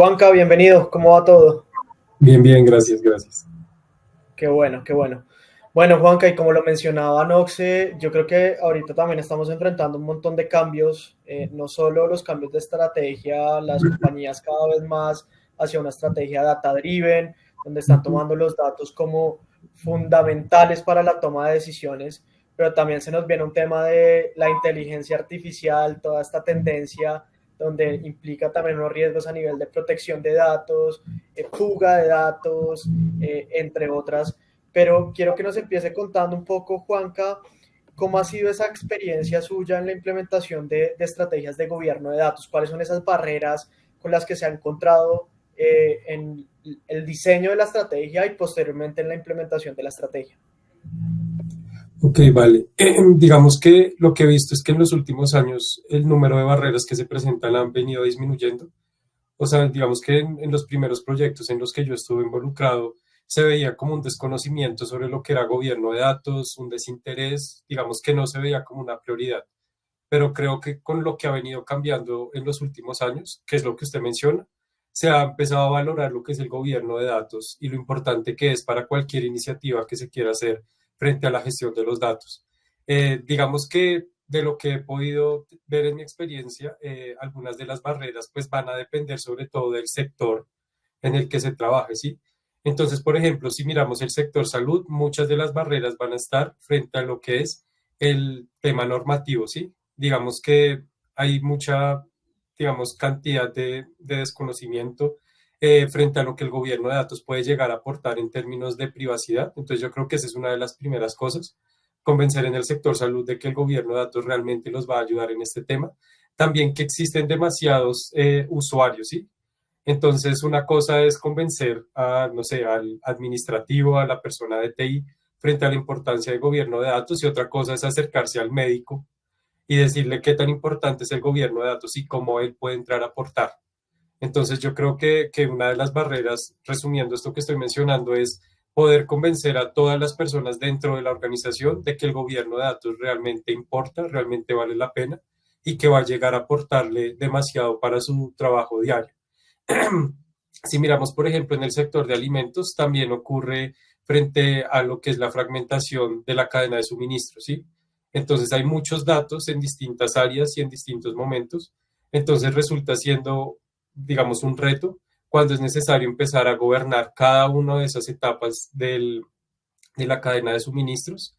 Juanca, bienvenido, ¿cómo va todo? Bien, bien, gracias, gracias. Qué bueno, qué bueno. Bueno, Juanca, y como lo mencionaba Noxe, yo creo que ahorita también estamos enfrentando un montón de cambios, no solo los cambios de estrategia, las compañías cada vez más hacia una estrategia data-driven, donde están tomando los datos como fundamentales para la toma de decisiones, pero también se nos viene un tema de la inteligencia artificial, toda esta tendencia donde implica también unos riesgos a nivel de protección de datos, fuga de datos, entre otras. Pero quiero que nos empiece contando un poco, Juanca, cómo ha sido esa experiencia suya en la implementación de estrategias de gobierno de datos, cuáles son esas barreras con las que se ha encontrado en el diseño de la estrategia y posteriormente en la implementación de la estrategia. Ok, vale. Digamos que lo que he visto es que en los últimos años el número de barreras que se presentan han venido disminuyendo. O sea, digamos que en los primeros proyectos en los que yo estuve involucrado se veía como un desconocimiento sobre lo que era gobierno de datos, un desinterés, digamos que no se veía como una prioridad. Pero creo que con lo que ha venido cambiando en los últimos años, que es lo que usted menciona, se ha empezado a valorar lo que es el gobierno de datos y lo importante que es para cualquier iniciativa que se quiera hacer frente a la gestión de los datos. Digamos que de lo que he podido ver en mi experiencia, algunas de las barreras pues van a depender sobre todo del sector en el que se trabaje, ¿sí? Entonces, por ejemplo, si miramos el sector salud, muchas de las barreras van a estar frente a lo que es el tema normativo, ¿sí? Digamos que hay mucha, digamos, cantidad de desconocimiento frente a lo que el gobierno de datos puede llegar a aportar en términos de privacidad. Entonces yo creo que esa es una de las primeras cosas, convencer en el sector salud de que el gobierno de datos realmente los va a ayudar en este tema. También que existen demasiados usuarios, ¿sí? Entonces, una cosa es convencer a, no sé, al administrativo, a la persona de TI, frente a la importancia del gobierno de datos, y otra cosa es acercarse al médico y decirle qué tan importante es el gobierno de datos y cómo él puede entrar a aportar. Entonces, yo creo que una de las barreras, resumiendo esto que estoy mencionando, es poder convencer a todas las personas dentro de la organización de que el gobierno de datos realmente importa, realmente vale la pena y que va a llegar a aportarle demasiado para su trabajo diario. Si miramos, por ejemplo, en el sector de alimentos, también ocurre frente a lo que es la fragmentación de la cadena de suministro, ¿sí? Entonces hay muchos datos en distintas áreas y en distintos momentos. Entonces resulta siendo, digamos, un reto cuando es necesario empezar a gobernar cada una de esas etapas de la cadena de suministros.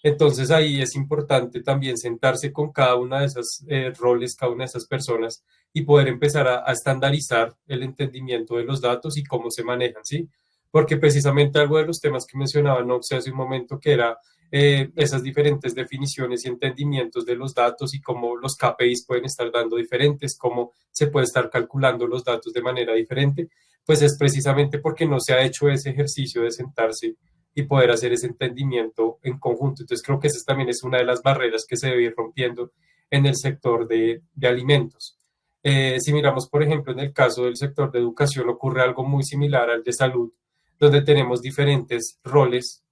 Entonces ahí es importante también sentarse con cada una de esas roles, cada una de esas personas y poder empezar a estandarizar el entendimiento de los datos y cómo se manejan, ¿sí? Porque precisamente algo de los temas que mencionaba Nox hace un momento que era esas diferentes definiciones y entendimientos de los datos y cómo los KPIs pueden estar dando diferentes, cómo se puede estar calculando los datos de manera diferente, pues es precisamente porque no se ha hecho ese ejercicio de sentarse y poder hacer ese entendimiento en conjunto. Entonces creo que esa también es una de las barreras que se debe ir rompiendo en el sector de alimentos. Si miramos, por ejemplo, en el caso del sector de educación, ocurre algo muy similar al de salud, donde tenemos diferentes roles.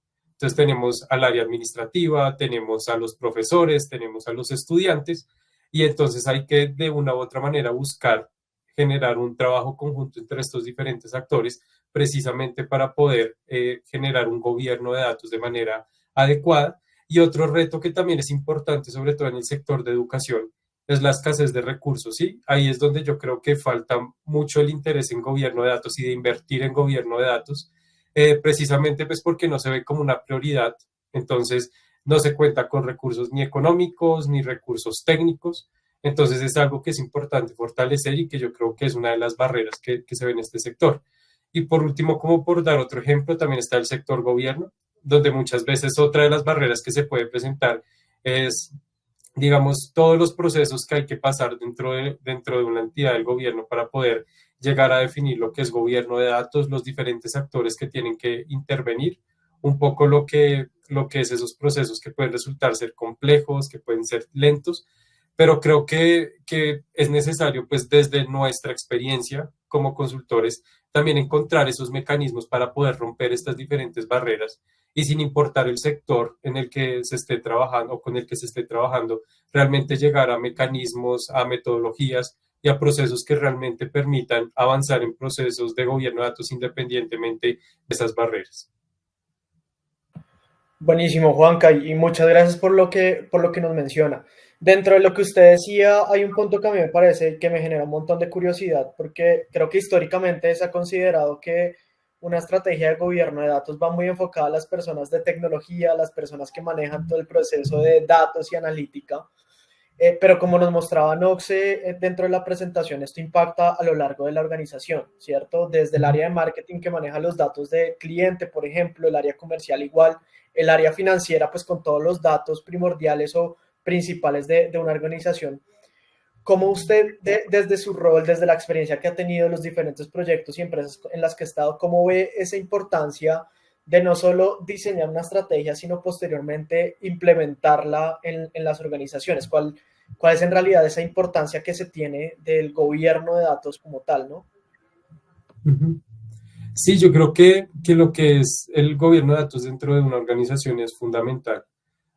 Entonces tenemos al área administrativa, tenemos a los profesores, tenemos a los estudiantes, y entonces hay que de una u otra manera buscar generar un trabajo conjunto entre estos diferentes actores precisamente para poder generar un gobierno de datos de manera adecuada. Y otro reto que también es importante, sobre todo en el sector de educación, es la escasez de recursos, ¿sí? Ahí es donde yo creo que falta mucho el interés en gobierno de datos y de invertir en gobierno de datos, precisamente pues porque no se ve como una prioridad. Entonces, no se cuenta con recursos ni económicos ni recursos técnicos. Entonces, es algo que es importante fortalecer y que yo creo que es una de las barreras que se ve en este sector. Y por último, como por dar otro ejemplo, también está el sector gobierno, donde muchas veces otra de las barreras que se puede presentar es, digamos, todos los procesos que hay que pasar dentro de una entidad del gobierno para poder llegar a definir lo que es gobierno de datos, los diferentes actores que tienen que intervenir, un poco lo que es esos procesos que pueden resultar ser complejos, que pueden ser lentos, pero creo que es necesario, pues desde nuestra experiencia como consultores, también encontrar esos mecanismos para poder romper estas diferentes barreras y sin importar el sector en el que se esté trabajando o con el que se esté trabajando, realmente llegar a mecanismos, a metodologías y a procesos que realmente permitan avanzar en procesos de gobierno de datos independientemente de esas barreras. Buenísimo, Juanca, y muchas gracias por lo que nos menciona. Dentro de lo que usted decía, hay un punto que a mí me parece que me genera un montón de curiosidad, porque creo que históricamente se ha considerado que una estrategia de gobierno de datos va muy enfocada a las personas de tecnología, a las personas que manejan todo el proceso de datos y analítica. Pero como nos mostraba Noxe dentro de la presentación, esto impacta a lo largo de la organización, ¿cierto? Desde el área de marketing que maneja los datos de cliente, por ejemplo, el área comercial igual, el área financiera, pues con todos los datos primordiales o principales de una organización. ¿Cómo usted, desde su rol, desde la experiencia que ha tenido, los diferentes proyectos y empresas en las que ha estado, cómo ve esa importancia de no solo diseñar una estrategia, sino posteriormente implementarla en las organizaciones? ¿Cuál es en realidad esa importancia que se tiene del gobierno de datos como tal, ¿no? Sí, yo creo que lo que es el gobierno de datos dentro de una organización es fundamental.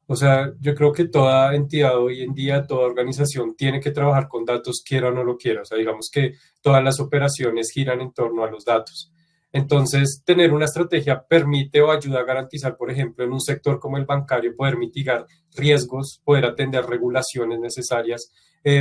O sea, yo creo que toda entidad hoy en día, toda organización tiene que trabajar con datos, quiera o no lo quiera. O sea, digamos que todas las operaciones giran en torno a los datos. Entonces, tener una estrategia permite o ayuda a garantizar, por ejemplo, en un sector como el bancario, poder mitigar riesgos, poder atender regulaciones necesarias,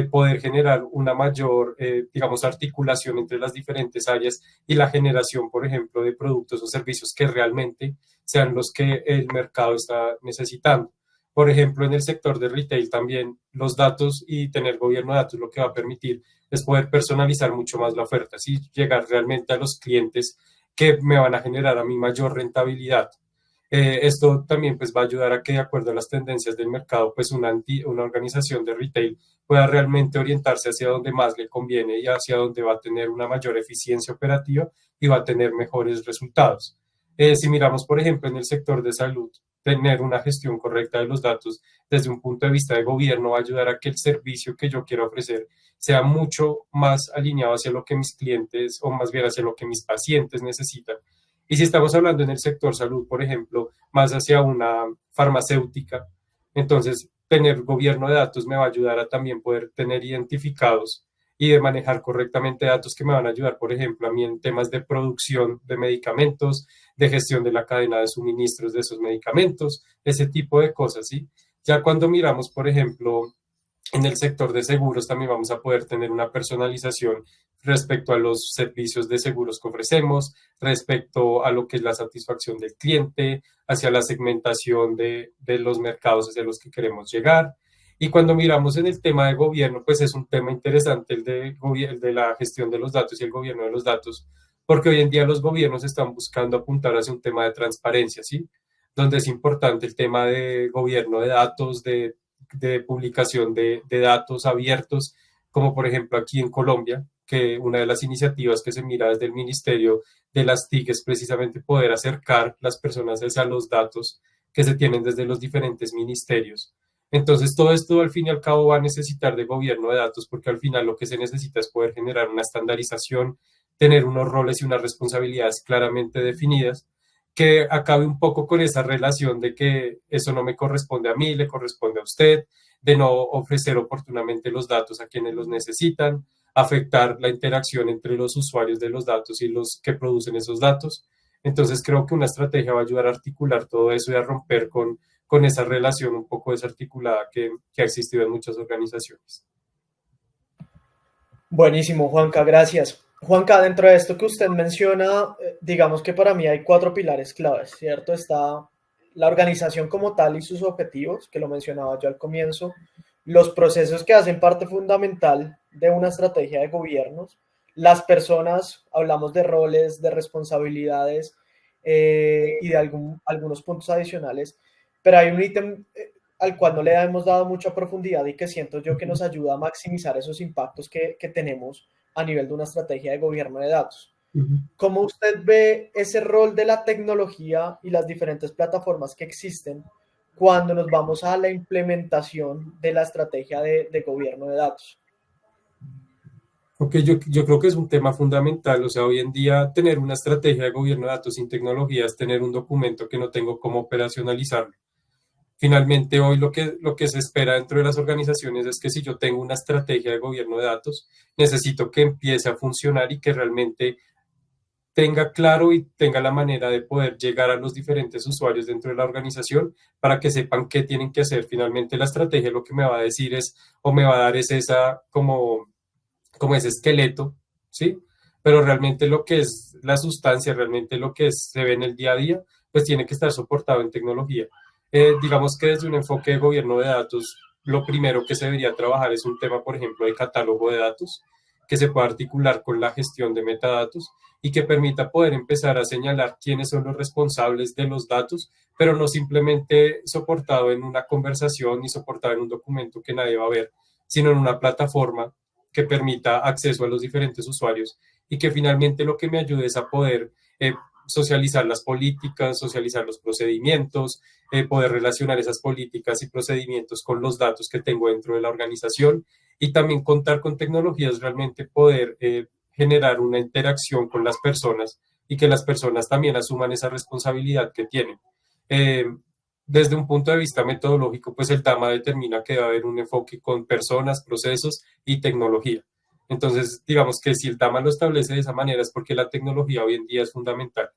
poder generar una mayor, digamos, articulación entre las diferentes áreas y la generación, por ejemplo, de productos o servicios que realmente sean los que el mercado está necesitando. Por ejemplo, en el sector de retail también los datos y tener gobierno de datos lo que va a permitir es poder personalizar mucho más la oferta, ¿sí? Llegar realmente a los clientes que me van a generar a mí mayor rentabilidad. Esto también pues va a ayudar a que de acuerdo a las tendencias del mercado, pues una organización de retail pueda realmente orientarse hacia donde más le conviene y hacia donde va a tener una mayor eficiencia operativa y va a tener mejores resultados. Si miramos, por ejemplo, en el sector de salud, tener una gestión correcta de los datos desde un punto de vista de gobierno va a ayudar a que el servicio que yo quiero ofrecer sea mucho más alineado hacia lo que mis clientes o más bien hacia lo que mis pacientes necesitan. Y si estamos hablando en el sector salud, por ejemplo, más hacia una farmacéutica, entonces tener gobierno de datos me va a ayudar a también poder tener identificados y de manejar correctamente datos que me van a ayudar, por ejemplo, a mí en temas de producción de medicamentos, de gestión de la cadena de suministros de esos medicamentos, ese tipo de cosas, ¿sí? Ya cuando miramos, por ejemplo, en el sector de seguros también vamos a poder tener una personalización respecto a los servicios de seguros que ofrecemos, respecto a lo que es la satisfacción del cliente, hacia la segmentación de los mercados hacia los que queremos llegar. Y cuando miramos en el tema de gobierno, pues es un tema interesante el de la gestión de los datos y el gobierno de los datos, porque hoy en día los gobiernos están buscando apuntar hacia un tema de transparencia, ¿sí? Donde es importante el tema de gobierno de datos, de publicación de datos abiertos, como por ejemplo aquí en Colombia, que una de las iniciativas que se mira desde el Ministerio de las TIC es precisamente poder acercar las personas a los datos que se tienen desde los diferentes ministerios. Entonces, todo esto al fin y al cabo va a necesitar de gobierno de datos porque al final lo que se necesita es poder generar una estandarización, tener unos roles y unas responsabilidades claramente definidas que acabe un poco con esa relación de que eso no me corresponde a mí, le corresponde a usted, de no ofrecer oportunamente los datos a quienes los necesitan, afectar la interacción entre los usuarios de los datos y los que producen esos datos. Entonces creo que una estrategia va a ayudar a articular todo eso y a romper con esa relación un poco desarticulada que ha existido en muchas organizaciones. Buenísimo, Juanca, gracias. Juanca, dentro de esto que usted menciona, digamos que para mí hay cuatro pilares claves, ¿cierto? Está la organización como tal y sus objetivos, que lo mencionaba yo al comienzo, los procesos que hacen parte fundamental de una estrategia de gobiernos, las personas, hablamos de roles, de responsabilidades y de algunos puntos adicionales, pero hay un ítem al cual no le hemos dado mucha profundidad y que siento yo que nos ayuda a maximizar esos impactos que tenemos a nivel de una estrategia de gobierno de datos. Uh -huh. ¿Cómo usted ve ese rol de la tecnología y las diferentes plataformas que existen cuando nos vamos a la implementación de la estrategia de gobierno de datos? Ok, yo creo que es un tema fundamental, o sea, hoy en día tener una estrategia de gobierno de datos sin tecnología es tener un documento que no tengo cómo operacionalizarlo. Finalmente, hoy lo que se espera dentro de las organizaciones es que si yo tengo una estrategia de gobierno de datos, necesito que empiece a funcionar y que realmente tenga claro y tenga la manera de poder llegar a los diferentes usuarios dentro de la organización para que sepan qué tienen que hacer. Finalmente, la estrategia lo que me va a decir es, o me va a dar es esa como ese esqueleto, ¿sí? Pero realmente lo que es la sustancia, realmente lo que se ve en el día a día, pues tiene que estar soportado en tecnología. Digamos que desde un enfoque de gobierno de datos, lo primero que se debería trabajar es un tema, por ejemplo, de catálogo de datos, que se pueda articular con la gestión de metadatos y que permita poder empezar a señalar quiénes son los responsables de los datos, pero no simplemente soportado en una conversación ni soportado en un documento que nadie va a ver, sino en una plataforma que permita acceso a los diferentes usuarios y que finalmente lo que me ayude es a poder socializar las políticas, socializar los procedimientos, poder relacionar esas políticas y procedimientos con los datos que tengo dentro de la organización y también contar con tecnologías, realmente poder generar una interacción con las personas y que las personas también asuman esa responsabilidad que tienen. Eh, Desde un punto de vista metodológico, pues el TAMA determina que debe haber un enfoque con personas, procesos y tecnología. Entonces, digamos que si el TAMA lo establece de esa manera es porque la tecnología hoy en día es fundamental.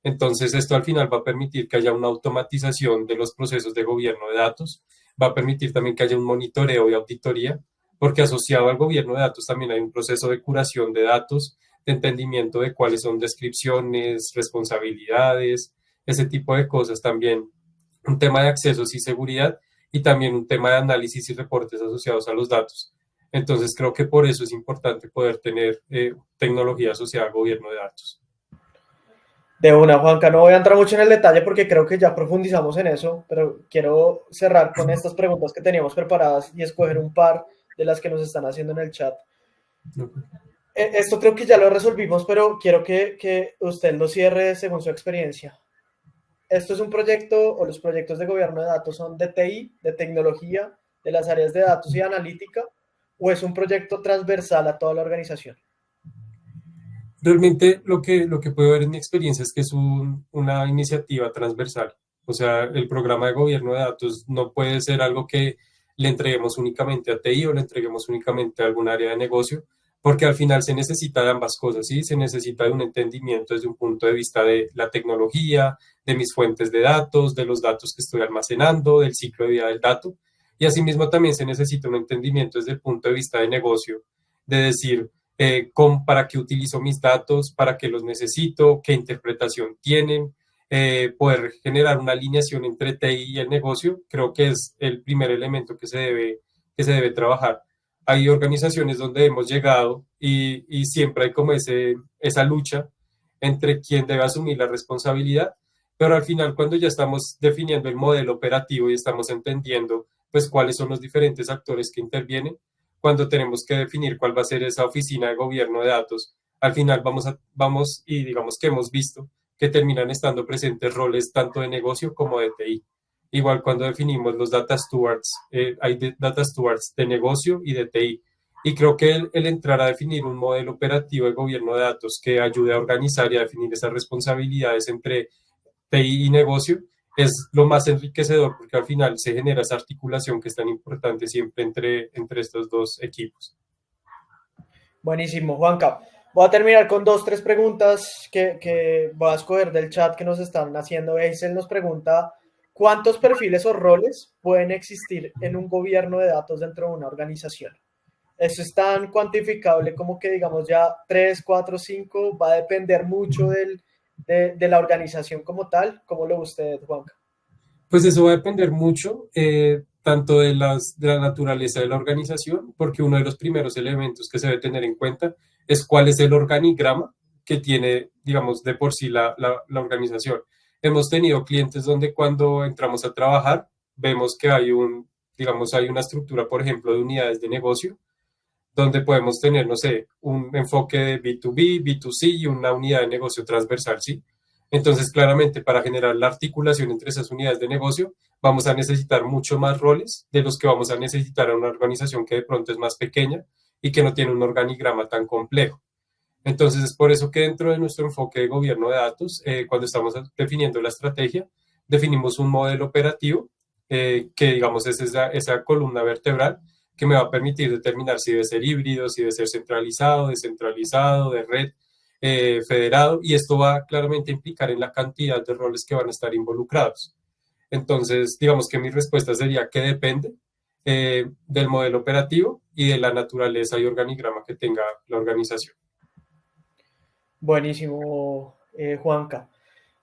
Entonces, esto al final va a permitir que haya una automatización de los procesos de gobierno de datos, va a permitir también que haya un monitoreo y auditoría, porque asociado al gobierno de datos también hay un proceso de curación de datos, de entendimiento de cuáles son descripciones, responsabilidades, ese tipo de cosas también, un tema de accesos y seguridad y también un tema de análisis y reportes asociados a los datos. Entonces, creo que por eso es importante poder tener tecnología asociada al gobierno de datos. De una, Juanca, no voy a entrar mucho en el detalle porque creo que ya profundizamos en eso, pero quiero cerrar con estas preguntas que teníamos preparadas y escoger un par de las que nos están haciendo en el chat. Esto creo que ya lo resolvimos, pero quiero que usted lo cierre según su experiencia. ¿Esto es un proyecto o los proyectos de gobierno de datos son de TI, de tecnología, de las áreas de datos y analítica, o es un proyecto transversal a toda la organización? Realmente lo que puedo ver en mi experiencia es que es una iniciativa transversal. O sea, el programa de gobierno de datos no puede ser algo que le entreguemos únicamente a TI o le entreguemos únicamente a algún área de negocio, porque al final se necesita de ambas cosas, ¿sí? Se necesita de un entendimiento desde un punto de vista de la tecnología, de mis fuentes de datos, de los datos que estoy almacenando, del ciclo de vida del dato. Y asimismo también se necesita un entendimiento desde el punto de vista de negocio, de decir, para qué utilizo mis datos, para qué los necesito, qué interpretación tienen, poder generar una alineación entre TI y el negocio, creo que es el primer elemento que se debe trabajar. Hay organizaciones donde hemos llegado y siempre hay como esa lucha entre quién debe asumir la responsabilidad, pero al final cuando ya estamos definiendo el modelo operativo y estamos entendiendo pues cuáles son los diferentes actores que intervienen, cuando tenemos que definir cuál va a ser esa oficina de gobierno de datos, al final vamos y digamos que hemos visto que terminan estando presentes roles tanto de negocio como de TI. Igual cuando definimos los data stewards, hay data stewards de negocio y de TI. Y creo que el entrar a definir un modelo operativo de gobierno de datos que ayude a organizar y a definir esas responsabilidades entre TI y negocio es lo más enriquecedor porque al final se genera esa articulación que es tan importante siempre entre estos dos equipos. Buenísimo, Juanca. Voy a terminar con dos, tres preguntas que voy a escoger del chat que nos están haciendo. Eisel nos pregunta, ¿cuántos perfiles o roles pueden existir en un gobierno de datos dentro de una organización? ¿Eso es tan cuantificable como que digamos ya 3, 4, 5? ¿Va a depender mucho de la organización como tal? ¿Cómo lo ve usted, Juanca? Pues eso va a depender mucho, tanto de la naturaleza de la organización, porque uno de los primeros elementos que se debe tener en cuenta es cuál es el organigrama que tiene, digamos, de por sí la organización. Hemos tenido clientes donde cuando entramos a trabajar, vemos que digamos, hay una estructura, por ejemplo, de unidades de negocio, donde podemos tener, no sé, un enfoque de B2B, B2C y una unidad de negocio transversal, ¿sí? Entonces, claramente, para generar la articulación entre esas unidades de negocio, vamos a necesitar mucho más roles de los que vamos a necesitar en una organización que de pronto es más pequeña y que no tiene un organigrama tan complejo. Entonces, es por eso que dentro de nuestro enfoque de gobierno de datos, cuando estamos definiendo la estrategia, definimos un modelo operativo que digamos es esa columna vertebral que me va a permitir determinar si debe ser híbrido, si debe ser centralizado, descentralizado, de red, federado, y esto va claramente a implicar en la cantidad de roles que van a estar involucrados. Entonces, digamos que mi respuesta sería que depende del modelo operativo y de la naturaleza y organigrama que tenga la organización. Buenísimo, Juanca.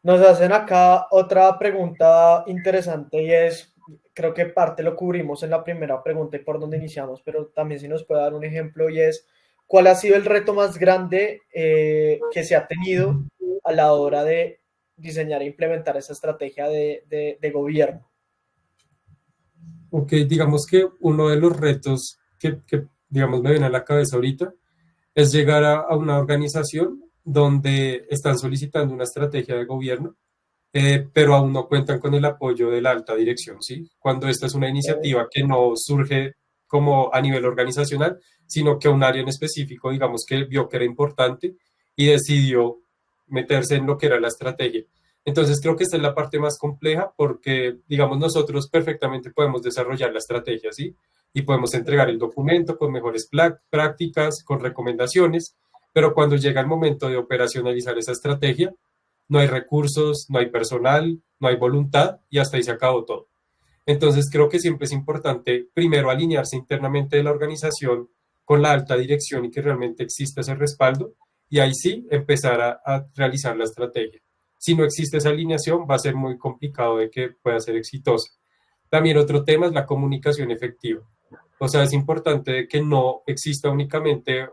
Nos hacen acá otra pregunta interesante y es, creo que parte lo cubrimos en la primera pregunta y por donde iniciamos, pero también si nos puede dar un ejemplo y es, ¿cuál ha sido el reto más grande que se ha tenido a la hora de diseñar e implementar esa estrategia de gobierno? Ok, digamos que uno de los retos digamos, me viene a la cabeza ahorita es llegar a una organización donde están solicitando una estrategia de gobierno, pero aún no cuentan con el apoyo de la alta dirección, ¿sí? Cuando esta es una iniciativa que no surge como a nivel organizacional, sino que un área en específico, digamos que vio que era importante y decidió meterse en lo que era la estrategia. Entonces creo que esta es la parte más compleja porque, digamos, nosotros perfectamente podemos desarrollar la estrategia, ¿sí? Y podemos entregar el documento con mejores prácticas, con recomendaciones, pero cuando llega el momento de operacionalizar esa estrategia, no hay recursos, no hay personal, no hay voluntad y hasta ahí se acabó todo. Entonces creo que siempre es importante primero alinearse internamente de la organización con la alta dirección y que realmente exista ese respaldo y ahí sí empezar a realizar la estrategia. Si no existe esa alineación va a ser muy complicado de que pueda ser exitosa. También otro tema es la comunicación efectiva. O sea, es importante que no exista únicamente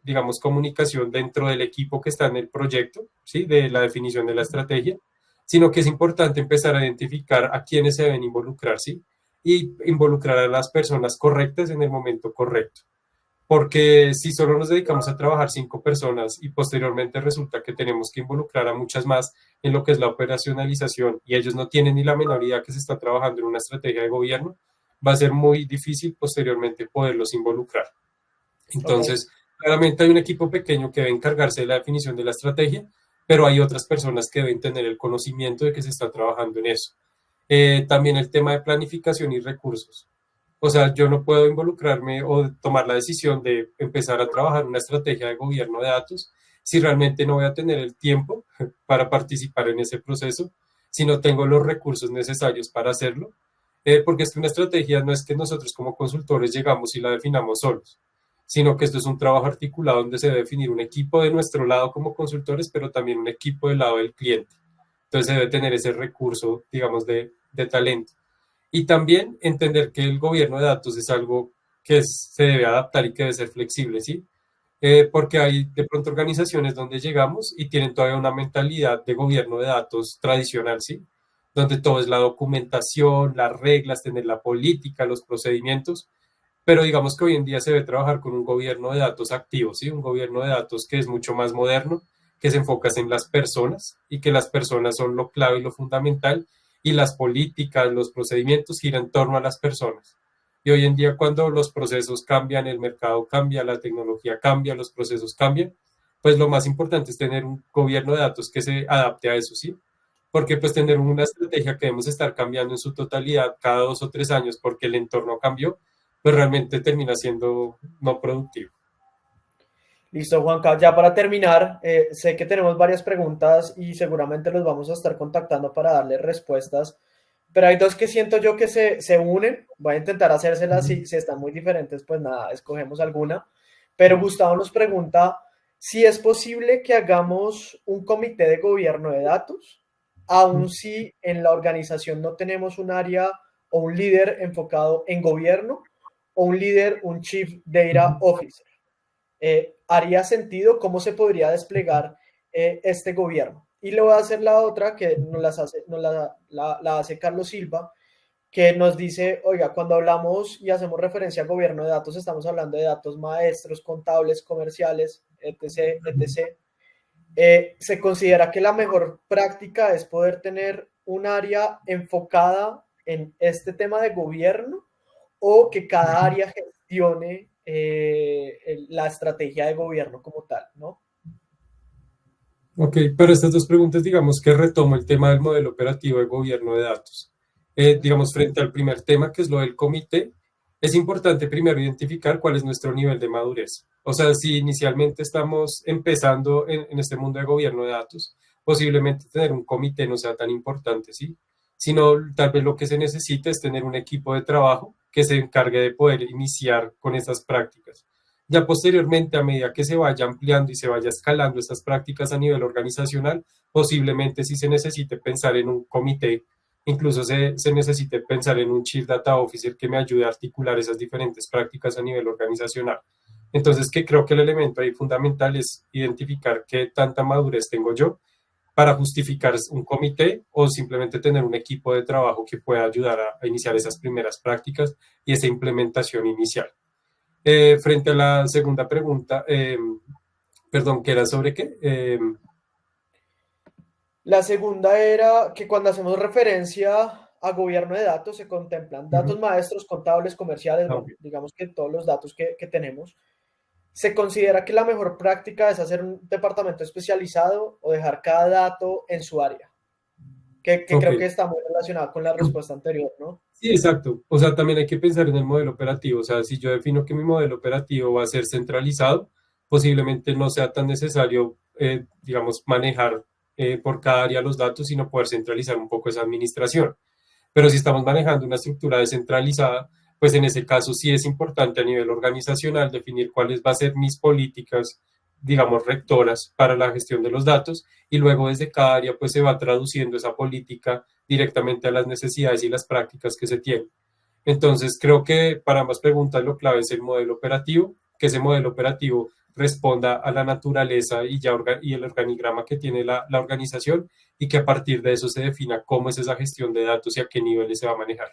digamos, comunicación dentro del equipo que está en el proyecto, ¿sí? De la definición de la estrategia, sino que es importante empezar a identificar a quienes se deben involucrar, ¿sí? Y involucrar a las personas correctas en el momento correcto. Porque si solo nos dedicamos a trabajar 5 personas y posteriormente resulta que tenemos que involucrar a muchas más en lo que es la operacionalización y ellos no tienen ni la menor idea que se está trabajando en una estrategia de gobierno, va a ser muy difícil posteriormente poderlos involucrar. Ok, Entonces, claramente hay un equipo pequeño que debe encargarse de la definición de la estrategia, pero hay otras personas que deben tener el conocimiento de que se está trabajando en eso. También el tema de planificación y recursos. O sea, yo no puedo involucrarme o tomar la decisión de empezar a trabajar una estrategia de gobierno de datos si realmente no voy a tener el tiempo para participar en ese proceso, si no tengo los recursos necesarios para hacerlo. Porque es que una estrategia no es que nosotros como consultores llegamos y la definamos solos, sino que esto es un trabajo articulado donde se debe definir un equipo de nuestro lado como consultores, pero también un equipo del lado del cliente. Entonces se debe tener ese recurso, digamos, de talento. Y también entender que el gobierno de datos es algo que se debe adaptar y que debe ser flexible, ¿sí? Porque hay de pronto organizaciones donde llegamos y tienen todavía una mentalidad de gobierno de datos tradicional, ¿sí? Donde todo es la documentación, las reglas, tener la política, los procedimientos, pero digamos que hoy en día se debe trabajar con un gobierno de datos activo, ¿sí? Un gobierno de datos que es mucho más moderno, que se enfoca en las personas y que las personas son lo clave y lo fundamental y las políticas, los procedimientos giran en torno a las personas. Y hoy en día cuando los procesos cambian, el mercado cambia, la tecnología cambia, los procesos cambian, pues lo más importante es tener un gobierno de datos que se adapte a eso, ¿sí? Porque pues tener una estrategia que debemos estar cambiando en su totalidad cada 2 o 3 años porque el entorno cambió, pues realmente termina siendo no productivo. listo, Juanca. Ya para terminar, sé que tenemos varias preguntas y seguramente los vamos a estar contactando para darles respuestas, pero hay dos que siento yo que se unen. Voy a intentar hacérselas, si están muy diferentes, pues nada, escogemos alguna. Pero Gustavo nos pregunta si es posible que hagamos un comité de gobierno de datos, aun si en la organización no tenemos un área o un líder enfocado en gobierno o un líder, un Chief Data Officer. ¿Haría sentido cómo se podría desplegar este gobierno? Y le voy a hacer la otra que la hace Carlos Silva, que nos dice, oiga, cuando hablamos y hacemos referencia a gobierno de datos, estamos hablando de datos maestros, contables, comerciales, etc., etc. Se considera que la mejor práctica es poder tener un área enfocada en este tema de gobierno o que cada área gestione la estrategia de gobierno como tal, ¿no? Ok, pero estas dos preguntas, digamos que retomo el tema del modelo operativo de gobierno de datos. Digamos, frente al primer tema, que es lo del comité, es importante primero identificar cuál es nuestro nivel de madurez. O sea, si inicialmente estamos empezando en este mundo de gobierno de datos, posiblemente tener un comité no sea tan importante, ¿sí? Sino tal vez lo que se necesita es tener un equipo de trabajo que se encargue de poder iniciar con estas prácticas. Ya posteriormente, a medida que se vaya ampliando y se vaya escalando estas prácticas a nivel organizacional, posiblemente sí se necesite pensar en un comité, incluso se necesite pensar en un Chief Data Officer que me ayude a articular esas diferentes prácticas a nivel organizacional. Entonces, que creo que el elemento ahí fundamental es identificar qué tanta madurez tengo yo para justificar un comité o simplemente tener un equipo de trabajo que pueda ayudar a iniciar esas primeras prácticas y esa implementación inicial. Frente a la segunda pregunta, perdón, ¿qué era sobre qué? La segunda era que cuando hacemos referencia a gobierno de datos se contemplan datos maestros, contables, comerciales, bueno, Okay. digamos que todos los datos que tenemos. ¿Se considera que la mejor práctica es hacer un departamento especializado o dejar cada dato en su área? Que Ok, creo que está muy relacionado con la respuesta anterior, ¿no? sí, exacto. O sea, también hay que pensar en el modelo operativo. O sea, si yo defino que mi modelo operativo va a ser centralizado, posiblemente no sea tan necesario, digamos, manejar por cada área los datos, sino poder centralizar un poco esa administración. Pero si estamos manejando una estructura descentralizada, pues en ese caso sí es importante a nivel organizacional definir cuáles van a ser mis políticas, digamos, rectoras para la gestión de los datos y luego desde cada área pues se va traduciendo esa política directamente a las necesidades y las prácticas que se tienen. Entonces, creo que para ambas preguntas lo clave es el modelo operativo, que ese modelo operativo responda a la naturaleza y el organigrama que tiene la organización y que a partir de eso se defina cómo es esa gestión de datos y a qué niveles se va a manejar.